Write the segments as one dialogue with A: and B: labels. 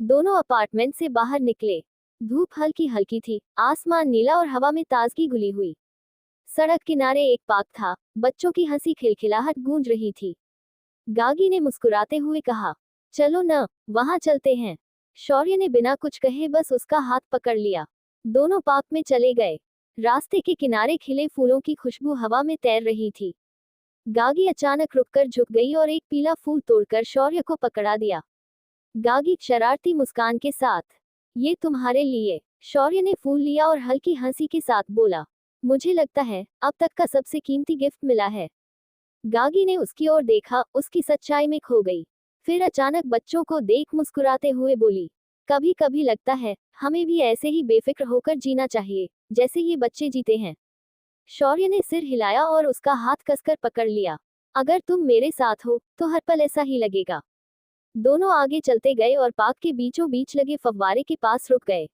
A: दोनों अपार्टमेंट से बाहर निकले। धूप हल्की हल्की थी, आसमान नीला और हवा में ताजगी घुली हुई। सड़क किनारे एक पार्क था, बच्चों की हंसी खिलखिलाहट गूंज रही थी। गागी ने मुस्कुराते हुए कहा, चलो न, वहां चलते हैं। शौर्य ने बिना कुछ कहे बस उसका हाथ पकड़ लिया। दोनों पार्क में चले गए। रास्ते के किनारे खिले फूलों की खुशबू हवा में तैर रही थी। गागी अचानक रुककर झुक गई और एक पीला फूल तोड़कर शौर्य को पकड़ा दिया। गागी शरारती मुस्कान के साथ, ये तुम्हारे लिए। शौर्य ने फूल लिया और हल्की हंसी के साथ बोला, मुझे लगता है अब तक का सबसे कीमती गिफ्ट मिला है। गागी ने उसकी ओर देखा, उसकी सच्चाई में खो गई। फिर अचानक बच्चों को देख मुस्कुराते हुए बोली, कभी कभी लगता है हमें भी ऐसे ही बेफिक्र होकर जीना चाहिए, जैसे ये बच्चे जीते हैं। शौर्य ने सिर हिलाया और उसका हाथ कसकर पकड़ लिया। अगर तुम मेरे साथ हो तो हर पल ऐसा ही लगेगा। दोनों आगे चलते गए और पार्क के बीचों बीच लगे फव्वारे के पास रुक गए।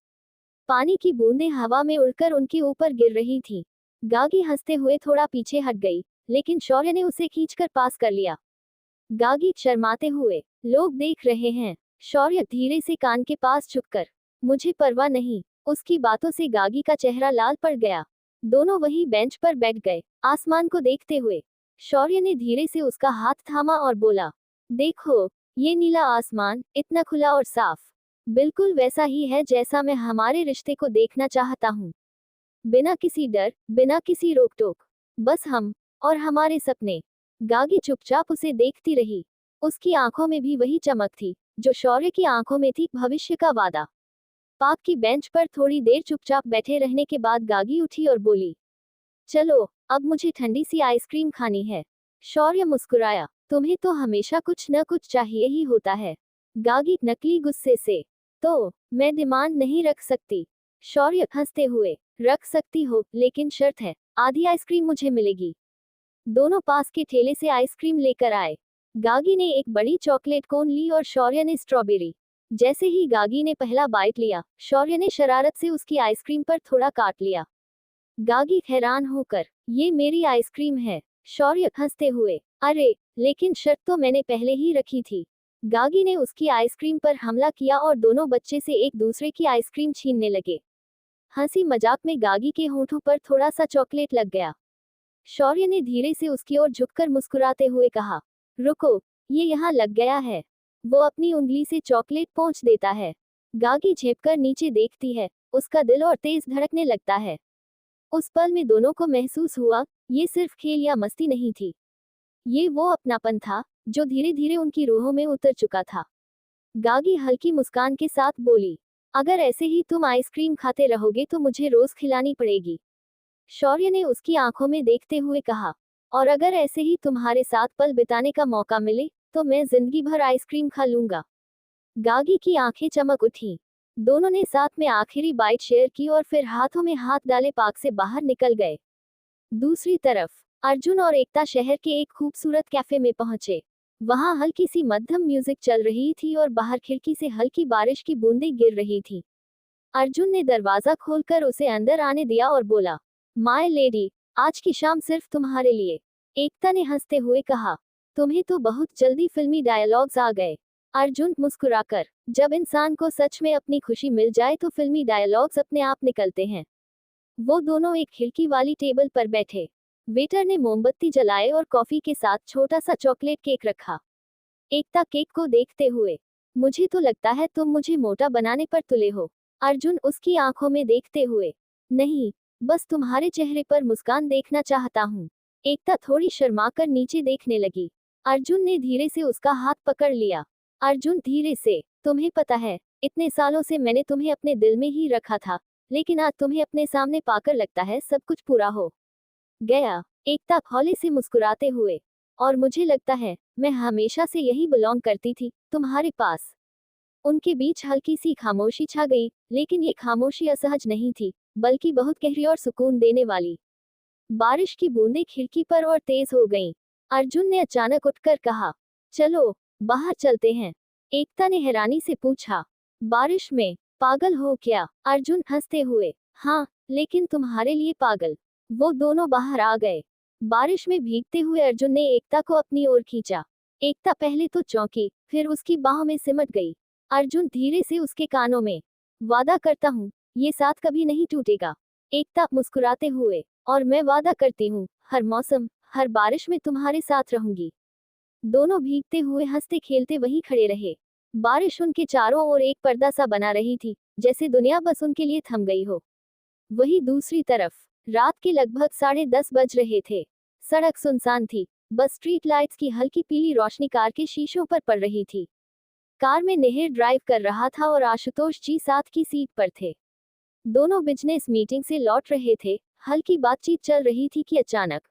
A: पानी की बूंदें हवा में उड़कर उनके ऊपर गिर रही थीं। गागी हंसते हुए थोड़ा पीछे हट गई, लेकिन शौर्य ने उसे खींचकर पास कर लिया। गागी शर्माते हुए, लोग देख रहे हैं। शौर्य धीरे से कान के पास झुककर, मुझे परवाह नहीं। उसकी बातों से गागी का चेहरा लाल पड़ गया। दोनों वही बेंच पर बैठ गए, आसमान को देखते हुए। शौर्य ने धीरे से उसका हाथ थामा और बोला, देखो, ये नीला आसमान, इतना खुला और साफ, बिल्कुल वैसा ही है जैसा मैं हमारे रिश्ते को देखना चाहता हूँ। बिना किसी डर, बिना किसी रोक टोक, बस हम और हमारे सपने। गागी चुपचाप उसे देखती रही। उसकी आंखों में भी वही चमक थी जो शौर्य की आंखों में थी, भविष्य का वादा। पार्क की बेंच पर थोड़ी देर चुपचाप बैठे रहने के बाद गागी उठी और बोली, चलो, अब मुझे ठंडी सी आइसक्रीम खानी है। शौर्य मुस्कुराया, तुम्हें तो हमेशा कुछ न कुछ चाहिए ही होता है। गागी नकली गुस्से से, तो मैं डिमांड नहीं रख सकती। शौर्य हंसते हुए, रख सकती हो, लेकिन शर्त है, आधी आइसक्रीम मुझे मिलेगी। दोनों पास के ठेले से आइसक्रीम लेकर आए। गागी ने एक बड़ी चॉकलेट कोन ली और शौर्य ने स्ट्रॉबेरी। जैसे ही गागी ने पहला बाइट लिया, शौर्य ने शरारत से उसकी आइसक्रीम पर थोड़ा काट लिया। गागी हैरान होकर, ये मेरी आइसक्रीम है। शौर्य हंसते हुए, अरे, लेकिन शर्त तो मैंने पहले ही रखी थी। गागी ने उसकी आइसक्रीम पर हमला किया और दोनों बच्चे से एक दूसरे की आइसक्रीम छीनने लगे। हंसी मजाक में गागी के होंठों पर थोड़ा सा चॉकलेट लग गया। शौर्य ने धीरे से उसकी ओर झुककर मुस्कुराते हुए कहा, रुको, ये यहाँ लग गया है। वो अपनी उंगली से चॉकलेट पोंछ देता है। गागी झेपकर नीचे देखती है, उसका दिल और तेज धड़कने लगता है। उस पल में दोनों को महसूस हुआ, ये सिर्फ खेल या मस्ती नहीं थी। ये वो अपनापन था जो धीरे धीरे उनकी रूहों में उतर चुका था। गागी हल्की मुस्कान के साथ बोली, अगर ऐसे ही तुम आइसक्रीम खाते रहोगे तो मुझे रोज खिलानी पड़ेगी। शौर्य ने उसकी आंखों में देखते हुए कहा, और अगर ऐसे ही तुम्हारे साथ पल बिताने का मौका मिले तो मैं जिंदगी भर आइसक्रीम खा लूंगा। गागी की आंखें चमक उठी। दोनों ने साथ में आखिरी बाइट शेयर की और फिर हाथों में हाथ डाले पार्क से बाहर निकल गए। दूसरी तरफ अर्जुन और एकता शहर के एक खूबसूरत कैफे में पहुंचे। वहां हल्की सी मध्यम म्यूजिक चल रही थी और बाहर खिड़की से हल्की बारिश की बूंदें गिर रही थी। अर्जुन ने दरवाजा खोलकर उसे अंदर आने दिया और बोला, माय लेडी, आज की शाम सिर्फ तुम्हारे लिए। एकता ने हंसते हुए कहा, तुम्हें तो बहुत जल्दी फिल्मी डायलॉग्स आ गए। अर्जुन मुस्कुराकर, जब इंसान को सच में अपनी खुशी मिल जाए तो फिल्मी डायलॉग्स अपने आप निकलते हैं। वो दोनों एक खिड़की वाली टेबल पर बैठे। वेटर ने मोमबत्ती जलाए और कॉफी के साथ छोटा सा चॉकलेट केक रखा। एकता केक को देखते हुए, मुझे तो लगता है तुम मुझे मोटा बनाने पर तुले हो। अर्जुन उसकी आंखों में देखते हुए, नहीं, बस तुम्हारे चेहरे पर मुस्कान देखना चाहता हूँ। एकता थोड़ी शर्माकर नीचे देखने लगी। अर्जुन ने धीरे से उसका हाथ पकड़ लिया। अर्जुन धीरे से, तुम्हें पता है, इतने सालों से मैंने तुम्हें अपने दिल में ही रखा था, लेकिन आज तुम्हें अपने सामने पाकर लगता है सब कुछ पूरा हो गया। एकता हौले से मुस्कुराते हुए, और मुझे लगता है मैं हमेशा से यही बिलोंग करती थी, तुम्हारे पास। उनके बीच हल्की सी खामोशी छा गई, लेकिन ये खामोशी असहज नहीं थी, बल्कि बहुत गहरी और सुकून देने वाली। बारिश की बूंदें खिड़की पर और तेज हो गईं। अर्जुन ने अचानक उठकर कहा, चलो, बाहर चलते हैं। एकता ने हैरानी से पूछा, बारिश में? पागल हो क्या? अर्जुन हंसते हुए, हाँ, लेकिन तुम्हारे लिए पागल। वो दोनों बाहर आ गए। बारिश में भीगते हुए अर्जुन ने एकता को अपनी ओर खींचा। एकता पहले तो चौंकी, फिर उसकी बाहों में सिमट गई। अर्जुन धीरे से उसके कानों में। वादा करता हूँ, ये साथ कभी नहीं टूटेगा। एकता मुस्कुराते हुए। और मैं वादा करती हूँ, हर मौसम, हर बारिश में तुम्हारे साथ रहूंगी। दोनों भीगते हुए हंसते खेलते वहीं खड़े रहे। बारिश उनके चारों ओर एक पर्दा सा बना रही थी, जैसे दुनिया बस उनके लिए थम गई हो। वही दूसरी तरफ रात के लगभग 10:30 बज रहे थे। सड़क सुनसान थी, बस स्ट्रीट लाइट्स की हल्की पीली रोशनी कार के शीशों पर पड़ रही थी। कार में नेहिर ड्राइव कर रहा था और आशुतोष जी साथ की सीट पर थे। दोनों बिजनेस मीटिंग से लौट रहे थे। हल्की बातचीत चल रही थी कि अचानक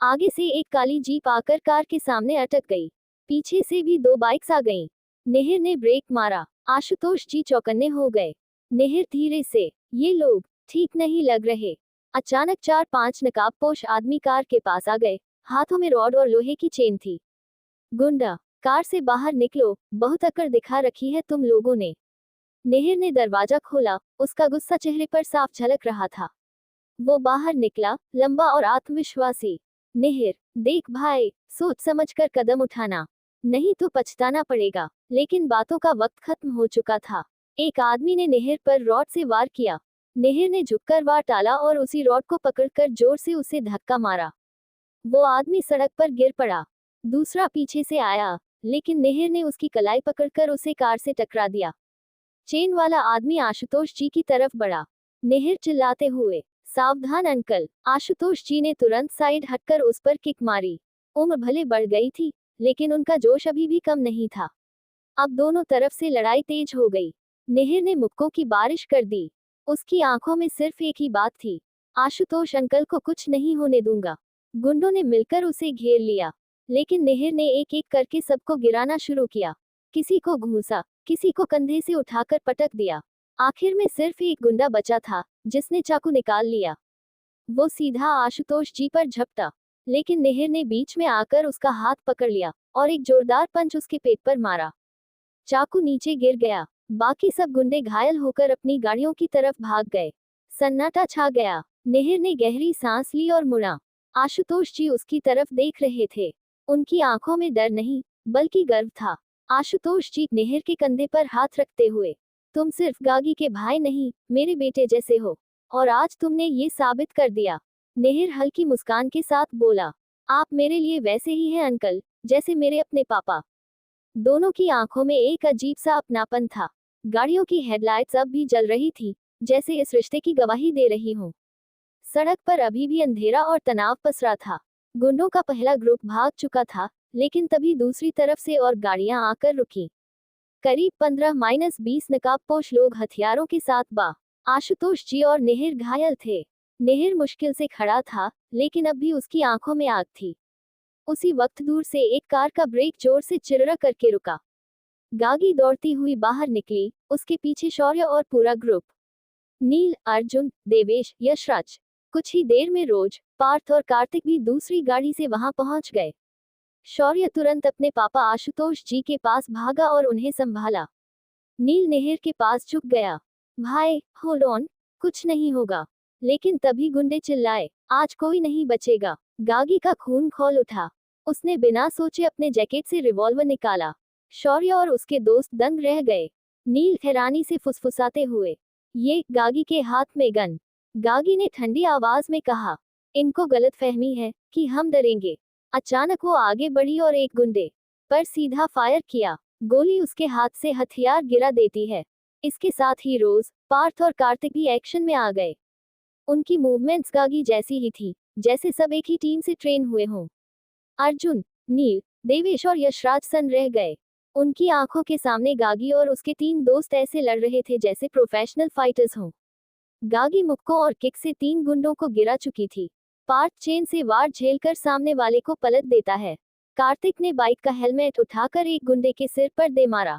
A: आगे से एक काली जीप आकर कार के सामने अटक गई। पीछे से भी 2 बाइक्स आ गईं। नेहिर ने ब्रेक मारा। आशुतोष जी चौकन्ने हो गए। नेहिर धीरे से, ये लोग ठीक नहीं लग रहे। अचानक 4-5 नकाबपोश आदमी कार के पास आ गए। हाथों में रॉड और लोहे की चेन थी। गुंडा, कार से बाहर निकलो, बहुत अकड़ दिखा रखी है तुम लोगों ने। नेहिर ने दरवाजा खोला, उसका गुस्सा चेहरे पर साफ झलक रहा था। वो बाहर निकला, लंबा और आत्मविश्वासी। नेहिर, देख भाई, सोच समझ कर कदम उठाना, नहीं तो पछताना पड़ेगा। लेकिन बातों का वक्त खत्म हो चुका था। एक आदमी ने नेहिर पर रॉड से वार किया। नेहिर ने झुककर वार टाला और उसी रॉड को पकड़कर जोर से उसे धक्का मारा। वो आदमी सड़क पर गिर पड़ा। दूसरा पीछे से आया, लेकिन नेहिर ने उसकी कलाई पकड़कर उसे कार से टकरा दिया। चेन वाला आदमी आशुतोष जी की तरफ बढ़ा। नेहिर चिल्लाते हुए, सावधान अंकल। आशुतोष जी ने तुरंत साइड हटकर उस पर किक मारी। उम्र भले बढ़ गई थी, लेकिन उनका जोश अभी भी कम नहीं था। अब दोनों तरफ से लड़ाई तेज हो गई। नेहिर ने मुक्कों की बारिश कर दी। उसकी आंखों में सिर्फ एक ही बात थी, आशुतोष अंकल को कुछ नहीं होने दूंगा। गुंडों ने मिलकर उसे घेर लिया, लेकिन नेहिर ने एक एक करके सबको गिराना शुरू किया। किसी को घूसा, किसी को कंधे से उठाकर पटक दिया। आखिर में सिर्फ एक गुंडा बचा था, जिसने चाकू निकाल लिया। वो सीधा आशुतोष जी पर झपटा, लेकिन नेहिर ने बीच में आकर उसका हाथ पकड़ लिया और एक जोरदार पंच उसके पेट पर मारा। चाकू नीचे गिर गया। बाकी सब गुंडे घायल होकर अपनी गाड़ियों की तरफ भाग गए। सन्नाटा छा गया। नेहिर ने गहरी सांस ली और मुड़ा। आशुतोष जी उसकी तरफ देख रहे थे। उनकी आंखों में डर नहीं, बल्कि गर्व था। आशुतोष जी नेहिर के कंधे पर हाथ रखते हुए, तुम सिर्फ गागी के भाई नहीं, मेरे बेटे जैसे हो, और आज तुमने ये साबित कर दिया। नेहिर हल्की मुस्कान के साथ बोला, आप मेरे लिए वैसे ही हैं अंकल, जैसे मेरे अपने पापा। दोनों की आंखों में एक अजीब सा अपनापन था। गाड़ियों की हेडलाइट्स अब भी जल रही थी, जैसे इस रिश्ते की गवाही दे रही हों। सड़क पर अभी भी अंधेरा और तनाव पसरा था। गुंडों का पहला ग्रुप भाग चुका था, लेकिन तभी दूसरी तरफ से और गाड़ियां आकर रुकी। करीब 15-20 नकाबपोश लोग हथियारों के साथ आशुतोष जी और नेहिर घायल थे। नेहिर मुश्किल से खड़ा था, लेकिन अब भी उसकी आंखों में आग थी। उसी वक्त दूर से एक कार का ब्रेक जोर से चिररा करके रुका। गागी दौड़ती हुई बाहर निकली, उसके पीछे शौर्य और पूरा ग्रुप। नील, अर्जुन, देवेश, यशराज। कुछ ही देर में रोज, पार्थ और कार्तिक भी दूसरी गाड़ी से वहां पहुंच गए। शौर्य तुरंत अपने पापा आशुतोष जी के पास भागा और उन्हें संभाला। नील नेहिर के पास झुक गया। भाई, होल्ड ऑन, कुछ नहीं होगा। लेकिन तभी गुंडे चिल्लाए, आज कोई नहीं बचेगा। गागी का खून खौल उठा। उसने बिना सोचे अपने जैकेट से रिवॉल्वर निकाला। शौर्य और उसके दोस्त दंग रह गए। नील हैरानी से फुसफुसाते हुए, ये गागी के हाथ में गन। गागी ने ठंडी आवाज में कहा, इनको गलतफहमी है कि हम डरेंगे। अचानक वो आगे बढ़ी और एक गुंडे पर सीधा फायर किया। गोली उसके हाथ से हथियार गिरा देती है। इसके साथ ही रोज, पार्थ और कार्तिक भी एक्शन में आ गए। उनकी मूवमेंट्स गागी जैसी ही थी, जैसे सब एक ही टीम से ट्रेन हुए हों। अर्जुन, नील, देवेश और यशराज सन रह गए। उनकी आंखों के सामने गागी और उसके 3 दोस्त ऐसे लड़ रहे थे जैसे प्रोफेशनल फाइटर्स हों। गागी मुक्कों और किक से 3 गुंडों को गिरा चुकी थी। पार्थ चेन से वार झेलकर सामने वाले को पलट देता है। कार्तिक ने बाइक का हेलमेट उठाकर एक गुंडे के सिर पर दे मारा।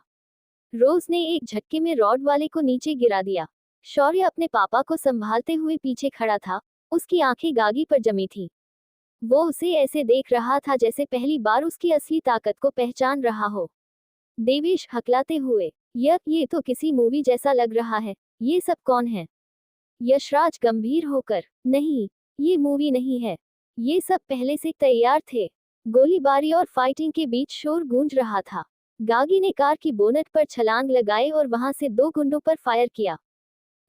A: रोज ने एक झटके में रॉड वाले को नीचे गिरा दिया। शौर्य अपने पापा को संभालते हुए पीछे खड़ा था, उसकी आंखें गागी पर जमी थी। वो उसे ऐसे देख रहा था जैसे पहली बार उसकी असली ताकत को पहचान रहा हो। देवेश हकलाते हुए, ये तो किसी मूवी जैसा लग रहा है। ये सब कौन है? यशराज गंभीर होकर, नहीं, ये मूवी नहीं है। ये सब पहले से तैयार थे। गोलीबारी और फाइटिंग के बीच शोर गूंज रहा था। गागी ने कार की बोनट पर छलांग लगाई और वहां से 2 गुंडों पर फायर किया।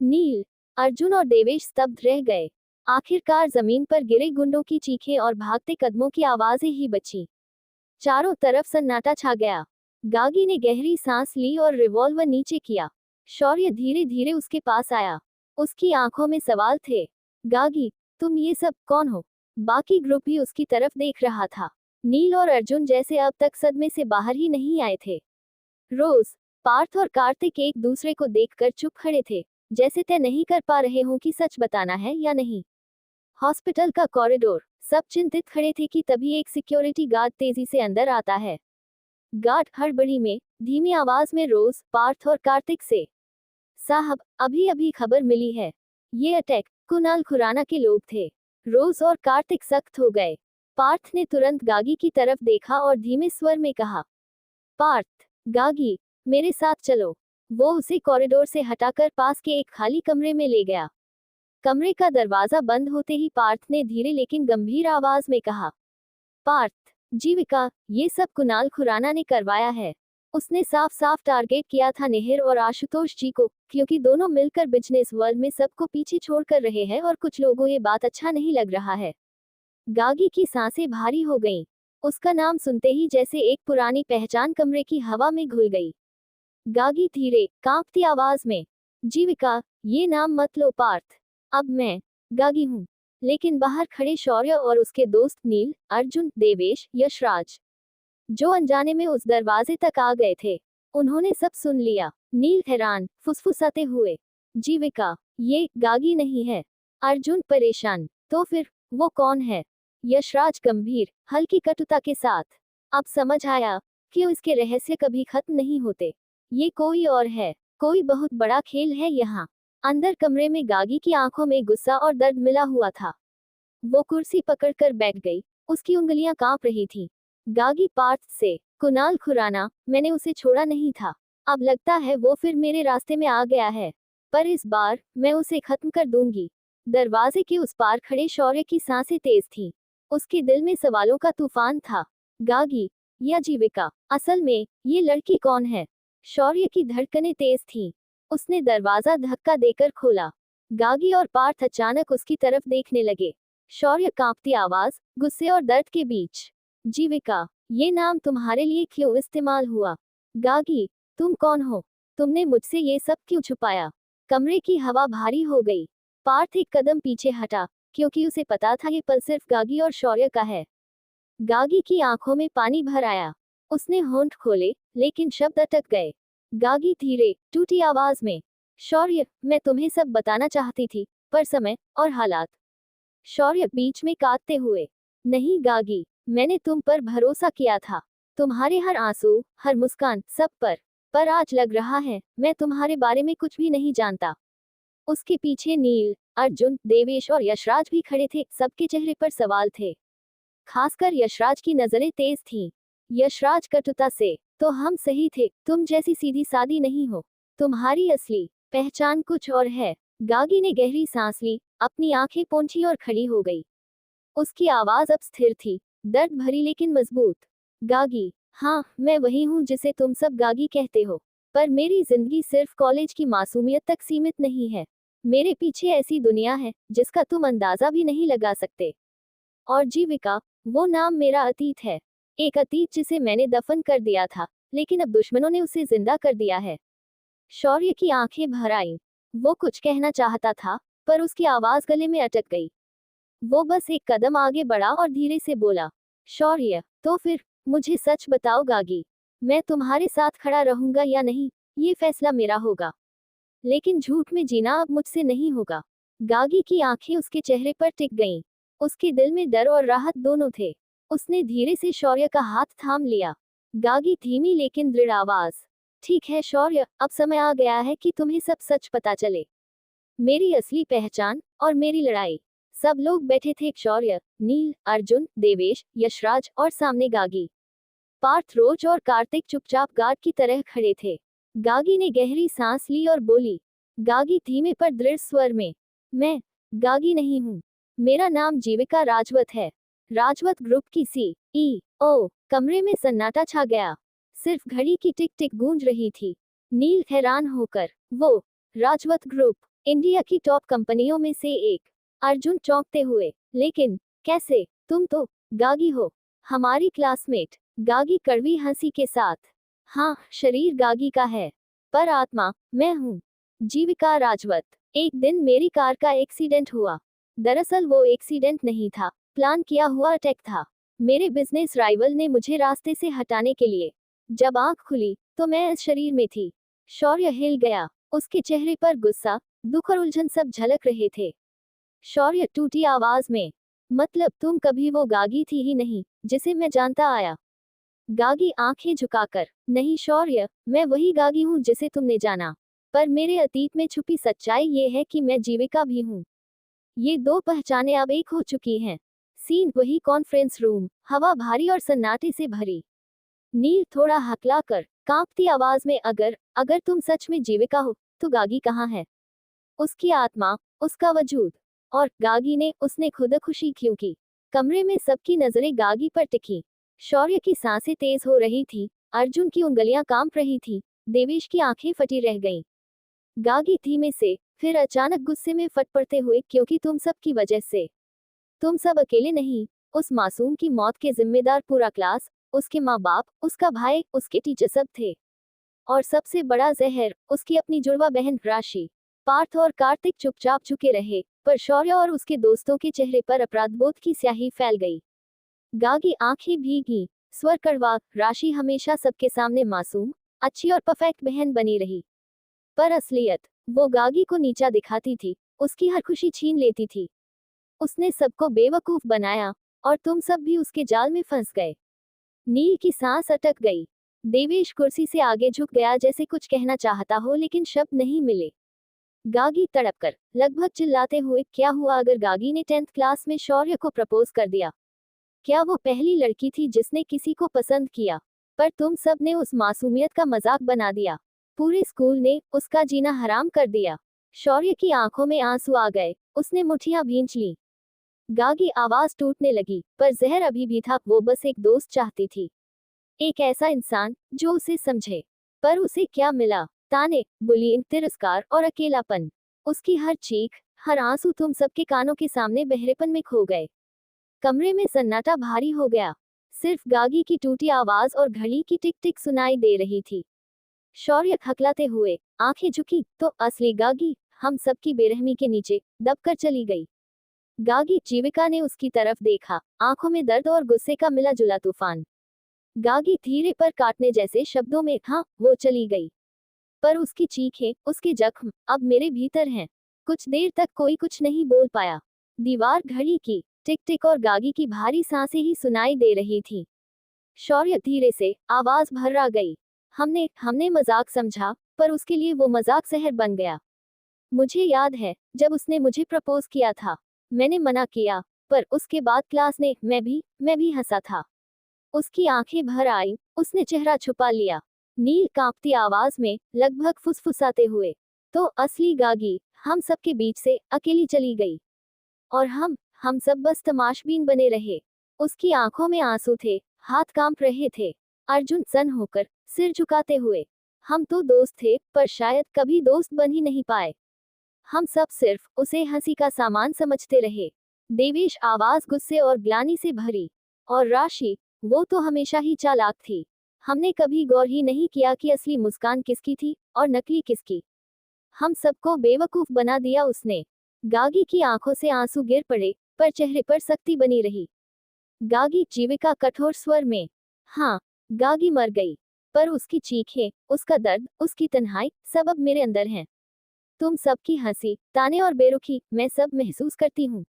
A: नील, अर्जुन और देवेश स्तब्ध रह गए। आखिरकार जमीन पर गिरे गुंडों की चीखें और भागते कदमों की आवाजें ही बची। चारों तरफ सन्नाटा छा गया। गागी ने गहरी सांस ली और रिवॉल्वर नीचे किया। शौर्य धीरे धीरे उसके पास आया। उसकी आंखों में सवाल थे। गागी, तुम ये सब कौन हो? बाकी ग्रुप भी उसकी तरफ देख रहा था। नील और अर्जुन जैसे अब तक सदमे से बाहर ही नहीं आए थे। रोज, पार्थ और कार्तिक एक दूसरे को देखकर चुप खड़े थे, जैसे तय नहीं कर पा रहे हों कि सच बताना है या नहीं। हॉस्पिटल का कॉरिडोर, सब चिंतित खड़े थे कि तभी एक सिक्योरिटी गार्ड तेजी से अंदर आता है। गार्ड हड़बड़ी में धीमी आवाज में रोज, पार्थ और कार्तिक से, साहब, अभी अभी खबर मिली है। ये अटैक कुणाल खुराना के लोग थे। रोज और कार्तिक सख्त हो गए। पार्थ ने तुरंत गागी की तरफ देखा और धीमे स्वर में कहा, पार्थ, गागी, मेरे साथ चलो। वो उसे कॉरिडोर से हटाकर पास के एक खाली कमरे में ले गया। कमरे का दरवाजा बंद होते ही पार्थ ने धीरे लेकिन गंभीर आवाज में कहा, पार्थ, जीविका, ये सब कुणाल खुराना ने करवाया है। उसने साफ साफ टारगेट किया था नेहर और आशुतोष जी को, क्योंकि दोनों मिलकर बिजनेस वर्ल्ड में सबको पीछे छोड़ कर रहे हैं और कुछ लोगों ये बात अच्छा नहीं लग रहा है। गागी की सांसें भारी हो गईं। उसका नाम सुनते ही जैसे एक पुरानी पहचान कमरे की हवा में घुल गई। गागी धीरे, कांपती आवाज में, जीविका, ये नाम मत लो पार्थ। अब मैं गागी हूँ। लेकिन बाहर खड़े शौर्य और उसके दोस्त नील, अर्जुन, देवेश, यशराज, जो अनजाने में उस दरवाजे तक आ गए थे, उन्होंने सब सुन लिया। नील हैरान, फुसफुसाते हुए, जीविका, ये गागी नहीं है। अर्जुन परेशान, तो फिर वो कौन है? यशराज गंभीर, हल्की कटुता के साथ, अब समझ आया कि इसके रहस्य कभी खत्म नहीं होते। ये कोई और है, कोई बहुत बड़ा खेल है यहाँ। अंदर कमरे में गागी की आंखों में गुस्सा और दर्द मिला हुआ था। वो कुर्सी पकड़कर बैठ गई, उसकी उंगलियां कांप रही थी। गागी पार्थ से, कुणाल खुराना, मैंने उसे छोड़ा नहीं था। अब लगता है वो फिर मेरे रास्ते में आ गया है, पर इस बार मैं उसे खत्म कर दूंगी। दरवाजे के उस पार खड़े शौर्य की सांसें तेज थीं। उसके दिल में सवालों का तूफान था। गागी या जीविका, असल में ये लड़की कौन है? शौर्य की धड़कनें तेज थीं। उसने दरवाजा धक्का देकर खोला। गागी और पार्थ अचानक उसकी तरफ देखने लगे। शौर्य कांपती आवाज, गुस्से और दर्द के बीच, जीविका, ये नाम तुम्हारे लिए क्यों इस्तेमाल हुआ? गागी, तुम कौन हो? तुमने मुझसे ये सब क्यों छुपाया? कमरे की हवा भारी हो गई। पार्थ एक कदम पीछे हटा, क्योंकि उसे पता था ये पल सिर्फ गागी और शौर्य का है। गागी की आंखों में पानी भर आया। उसने होंठ खोले, लेकिन शब्द अटक गए। गागी धीरे, टूटी आवाज में, शौर्य, मैं तुम्हें सब बताना चाहती थी, पर समय और हालात। शौर्य बीच में काटते हुए, नहीं गागी, मैंने तुम पर भरोसा किया था। तुम्हारे हर आंसू, हर मुस्कान, सब पर आज लग रहा है मैं तुम्हारे बारे में कुछ भी नहीं जानता। उसके पीछे नील, अर्जुन, देवेश और यशराज भी खड़े थे। सबके चेहरे पर सवाल थे। खासकर यशराज की नजरें तेज थीं। यशराज कटुता से, तो हम सही थे, तुम जैसी सीधी सादी नहीं हो। तुम्हारी असली पहचान कुछ और है। गागी ने गहरी सांस ली, अपनी आंखें पोंछी और खड़ी हो गई। उसकी आवाज अब स्थिर थी, दर्द भरी लेकिन मजबूत। गागी, हाँ, मैं वही हूँ जिसे तुम सब गागी कहते हो, पर मेरी जिंदगी सिर्फ कॉलेज की मासूमियत तक सीमित नहीं है। मेरे पीछे ऐसी दुनिया है जिसका तुम अंदाजा भी नहीं लगा सकते। और जीविका, वो नाम मेरा अतीत है। एक अतीत जिसे मैंने दफन कर दिया था, लेकिन अब दुश्मनों ने उसे जिंदा कर दिया है। शौर्य की आंखें भर आईं। वो कुछ कहना चाहता था, पर उसकी आवाज गले में अटक गई। वो बस एक कदम आगे बढ़ा और धीरे से बोला, शौर्य, तो फिर मुझे सच बताओ गागी, मैं तुम्हारे साथ खड़ा रहूंगा या नहीं, ये फैसला मेरा होगा। लेकिन झूठ में जीना अब मुझसे नहीं होगा। गागी की आंखें उसके चेहरे पर टिक गईं। उसके दिल में डर और राहत दोनों थे। उसने धीरे से शौर्य का हाथ थाम लिया। गागी धीमी लेकिन दृढ़ आवाज, ठीक है शौर्य, अब समय आ गया है कि तुम्हें सब सच पता चले। मेरी असली पहचान और मेरी लड़ाई। सब लोग बैठे थे, शौर्य, नील, अर्जुन, देवेश, यशराज और सामने गागी। पार्थ, रोज और कार्तिक चुपचाप गार्ड की तरह खड़े थे। गागी ने गहरी सांस ली और बोली, गागी धीमे पर दृढ़ स्वर में, मैं गागी नहीं हूँ। मेरा नाम जीविका राजवत है। राजवत ग्रुप की सी ई ओ। कमरे में सन्नाटा छा गया। सिर्फ घड़ी की टिक टिक गूंज रही थी। नील हैरान होकर, वो राजवत ग्रुप, इंडिया की टॉप कंपनियों में से एक। अर्जुन चौंकते हुए, लेकिन कैसे? तुम तो गागी हो, हमारी क्लासमेट। गागी कड़वी हंसी के साथ, हाँ, शरीर गागी का है, पर आत्मा मैं हूँ। जीविका राजवत। एक दिन मेरी कार का एक्सीडेंट हुआ। दरअसल वो एक्सीडेंट नहीं था, प्लान किया हुआ अटैक था। मेरे बिजनेस राइवल ने मुझे रास्ते से हटाने के लिए। जब आंख खुली तो मैं इस शरीर में थी। शौर्य हिल गया, उसके चेहरे पर गुस्सा, दुख और उलझन सब झलक रहे थे। शौर्य टूटी आवाज में, मतलब तुम कभी वो गागी थी ही नहीं जिसे मैं जानता आया। गागी आंखें झुकाकर, नहीं शौर्य, मैं वही गागी हूँ जिसे तुमने जाना। पर मेरे अतीत में छुपी सच्चाई ये है कि मैं जीविका भी हूँ। ये दो पहचानें अब एक हो चुकी हैं। सीन वही कॉन्फ्रेंस रूम, हवा भारी और सन्नाटे से भरी। नील थोड़ा हकलाकर, कांपती आवाज में, अगर तुम सच में जीविका हो तो गागी कहाँ है? उसकी आत्मा, उसका वजूद। और गागी ने, उसने खुदकुशी क्यों की? कमरे में सबकी नजरें गागी पर टिकी। शौर्य की सांसें तेज हो रही थी, अर्जुन की उंगलियां कांप रही थी, देवेश की आंखें फटी रह गईं। गागी धीमे से, फिर अचानक गुस्से में फट पड़ते हुए, क्योंकि तुम सब की वजह से। तुम सब अकेले नहीं, उस मासूम की मौत के जिम्मेदार पूरा क्लास, उसके माँ बाप, उसका भाई, उसके टीचर सब थे। और सबसे बड़ा जहर, उसकी अपनी जुड़वा बहन राशि। पार्थ और कार्तिक चुपचाप झुके रहे, पर शौर्य और उसके दोस्तों के चेहरे पर अपराधबोध की स्याही फैल गई। गागी आंखें भीगी, स्वर कड़वा, राशि हमेशा सबके सामने मासूम, अच्छी और परफेक्ट बहन बनी रही। पर असलियत, वो गागी को नीचा दिखाती थी, उसकी हर खुशी छीन लेती थी। उसने सबको बेवकूफ बनाया, और तुम सब भी उसके जाल में फंस गए। नील की सांस अटक गई। देवेश कुर्सी से आगे झुक गया जैसे कुछ कहना चाहता हो, लेकिन शब्द नहीं मिले। गागी तड़पकर, लगभग चिल्लाते हुए, क्या हुआ अगर गागी ने 10th क्लास में शौर्य को प्रपोज कर दिया? क्या वो पहली लड़की थी जिसने किसी को पसंद किया? पर तुम सब ने उस मासूमियत का मजाक बना दिया। पूरे स्कूल ने उसका जीना हराम कर दिया। शौर्य की आंखों में आंसू आ गए, उसने मुठ्ठियां भींच ली। गागी आवाज टूटने लगी, पर जहर अभी भी था। वो बस एक दोस्त चाहती थी, एक ऐसा इंसान जो उसे समझे। पर उसे क्या मिला? ताने, बुलिंग, तिरस्कार और अकेलापन। उसकी हर चीख, हर आंसू तुम सबके कानों के सामने बहरेपन में खो गए। कमरे में सन्नाटा भारी हो गया। सिर्फ गागी की टूटी आवाज और घड़ी की टिक टिक सुनाई दे रही थी। शौर्य थकलाते हुए, आंखें झुकी, तो असली गागी हम सबकी बेरहमी के नीचे दबकर चली गई। गागी, जीविका ने उसकी तरफ देखा, आंखों में दर्द और गुस्से का मिला जुला तूफान। गागी धीरे पर काटने जैसे शब्दों में, हाँ, वो चली गई। पर उसकी चीखें, उसके जख्म, अब मेरे भीतर हैं। कुछ देर तक कोई कुछ नहीं बोल पाया। दीवार, घड़ी की टिक टिक और गागी की भारी सांसें ही सुनाई दे रही थी। शौर्य धीरे से, आवाज भर्रा गई, हमने हमने मजाक समझा, पर उसके लिए वो मजाक जहर बन गया। मुझे याद है, जब उसने मुझे प्रपोज किया था, मैंने मना किया, पर उसके बाद क्लास ने, मैं भी हंसा था। उसकी आंखें भर आई, उसने चेहरा छुपा लिया। नील कांपती आवाज में, लगभग फुसफुसाते हुए, तो असली गागी हम सबके बीच से अकेली चली गई। और हम सब बस तमाशबीन बने रहे। उसकी आंखों में आंसू थे, हाथ कांप रहे थे। अर्जुन सन्न होकर, सिर झुकाते हुए, हम तो दोस्त थे, पर शायद कभी दोस्त बन ही नहीं पाए। हम सब सिर्फ उसे हंसी का सामान समझते रहे। देवेश, आवाज गुस्से और ग्लानि से भरी, और राशि, वो तो हमेशा ही चालाक थी। हमने कभी गौर ही नहीं किया कि असली मुस्कान किसकी थी और नकली किसकी। हम सबको बेवकूफ बना दिया उसने। गागी की आंखों से आंसू गिर पड़े, पर चेहरे पर सख्ती बनी रही। गागी, जीविका कठोर स्वर में, हाँ, गागी मर गई, पर उसकी चीखें, उसका दर्द, उसकी तन्हाई, सब अब मेरे अंदर हैं। तुम सबकी हंसी, ताने और बेरुखी, मैं सब महसूस करती हूँ।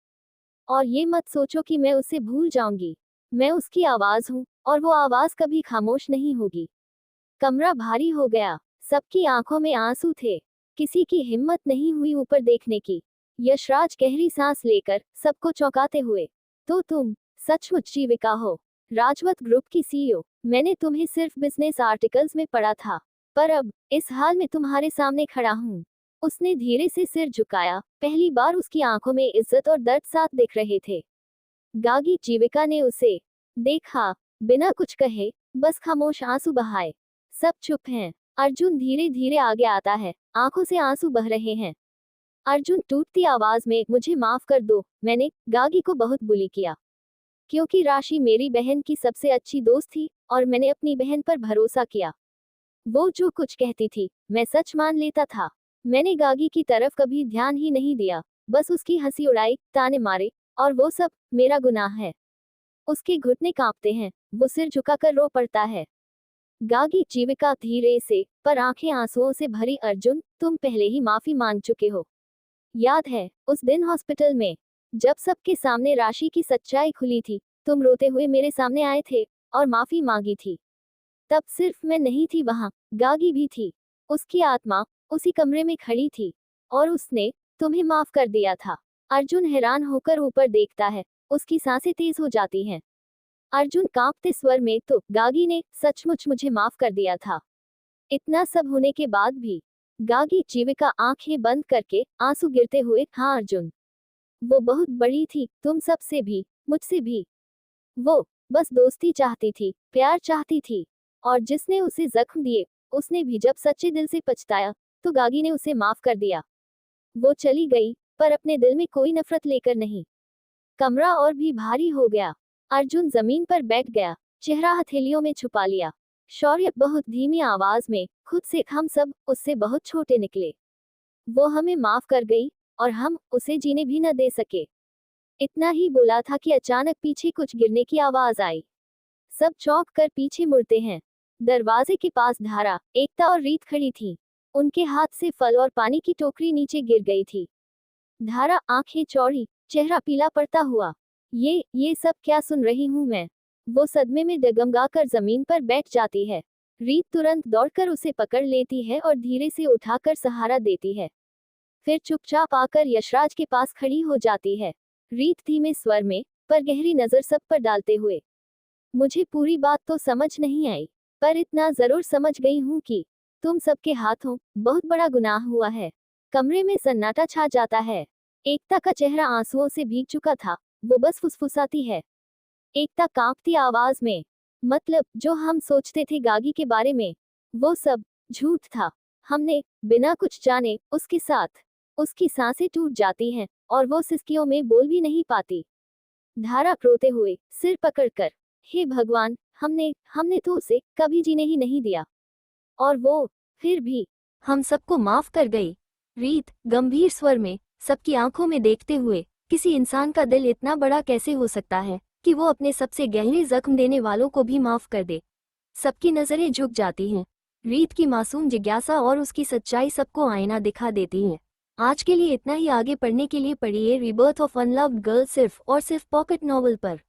A: और ये मत सोचो कि मैं उसे भूल जाऊंगी। मैं उसकी आवाज हूँ, और वो आवाज कभी खामोश नहीं होगी। कमरा भारी हो गया, सबकी आंखों में आंसू थे। किसी की हिम्मत नहीं हुई ऊपर देखने की। यशराज गहरी सांस लेकर, सबको चौंकाते हुए, तो तुम सचमुच जीविका हो, राजवत ग्रुप की सीईओ। मैंने तुम्हें सिर्फ बिजनेस आर्टिकल्स में पढ़ा था, पर अब इस हाल में तुम्हारे सामने खड़ा हूँ। उसने धीरे से सिर झुकाया, पहली बार उसकी आंखों में इज्जत और दर्द साथ दिख रहे थे। गागी, जीविका ने उसे देखा, बिना कुछ कहे, बस खामोश आंसू बहाए। सब चुप हैं। अर्जुन धीरे धीरे आगे आता है, आंखों से आंसू बह रहे हैं। अर्जुन टूटती आवाज में, मुझे माफ कर दो, मैंने गागी को बहुत बुली किया। क्योंकि राशि मेरी बहन की सबसे अच्छी दोस्त थी और मैंने अपनी बहन पर भरोसा किया। वो जो कुछ कहती थी मैं सच मान लेता था। मैंने गागी की तरफ कभी ध्यान ही नहीं दिया, बस उसकी हंसी उड़ाई, ताने मारे, और वो सब मेरा गुनाह है। उसके घुटने कांपते हैं, वो सिर झुकाकर रो पड़ता है। गागी जीविका धीरे से, पर आंखें आंसुओं से भरी, अर्जुन तुम पहले ही माफी मांग चुके हो। याद है उस दिन हॉस्पिटल में, जब सबके सामने राशि की सच्चाई खुली थी, तुम रोते हुए मेरे सामने आए थे और माफी मांगी थी। तब सिर्फ मैं नहीं थी वहां, गागी भी थी। उसकी आत्मा उसी कमरे में खड़ी थी और उसने तुम्हें माफ कर दिया था। अर्जुन हैरान होकर ऊपर देखता है, उसकी सांसें तेज हो जाती हैं। अर्जुन कांपते स्वर में, तो गागी ने सचमुच मुझे माफ कर दिया था। इतना सब होने के बाद भी? गागी जीविका आंखें बंद करके आंसू गिरते हुए, हाँ अर्जुन, वो बहुत बड़ी थी, तुम सबसे भी, मुझसे भी। वो बस दोस्ती चाहती थी, प्यार चाहती थी। और जिसने उसे जख्म दिए, उसने भी जब सच्चे दिल से पछताया तो गागी ने उसे माफ कर दिया। वो चली गई, पर अपने दिल में कोई नफरत लेकर नहीं। कमरा और भी भारी हो गया। अर्जुन जमीन पर बैठ गया, चेहरा हथेलियों में छुपा लिया। शौर्य बहुत धीमी आवाज में, खुद से हम सब उससे बहुत छोटे निकले। वो हमें माफ कर गई और हम उसे जीने भी न दे सके। इतना ही बोला था कि अचानक पीछे कुछ गिरने की आवाज आई। सब चौंक कर पीछे मुड़ते हैं। दरवाजे के पास धारा, एकता और रीत खड़ी थी। उनके हाथ से फल और पानी की टोकरी नीचे गिर गई थी। धारा आंखें चौड़ी, चेहरा पीला पड़ता हुआ, ये सब क्या सुन रही हूं मैं। वो सदमे में डगमगाकर जमीन पर बैठ जाती है। रीत तुरंत दौड़कर उसे पकड़ लेती है और धीरे से उठाकर सहारा देती है। फिर चुपचाप आकर यशराज के पास खड़ी हो जाती है। रीत धीमे स्वर में, पर गहरी नजर सब पर डालते हुए, मुझे पूरी बात तो समझ नहीं आई, पर इतना जरूर समझ गई हूँ कि तुम सबके हाथों बहुत बड़ा गुनाह हुआ है। कमरे में सन्नाटा छा जाता है। एकता का चेहरा आंसुओं से भीग चुका था। वो बस फुसफुसाती है, एकता कांपती आवाज में, मतलब जो हम सोचते थे गागी के बारे में, वो सब झूठ था। हमने बिना कुछ जाने उसके साथ। उसकी सांसें टूट जाती हैं और वो सिसकियों में बोल भी नहीं पाती। धारा रोते हुए सिर पकड़कर, हे भगवान, हमने तो उसे कभी जीने ही नहीं दिया, और वो फिर भी हम सबको माफ कर गई। रीत गंभीर स्वर में, सबकी आंखों में देखते हुए, किसी इंसान का दिल इतना बड़ा कैसे हो सकता है कि वो अपने सबसे गहरे जख्म देने वालों को भी माफ कर दे। सबकी नजरें झुक जाती हैं। रीत की मासूम जिज्ञासा और उसकी सच्चाई सबको आईना दिखा देती हैं। आज के लिए इतना ही। आगे पढ़ने के लिए पढ़िए रिबर्थ ऑफ अनलव्ड गर्ल सिर्फ और सिर्फ पॉकेट नॉवल पर।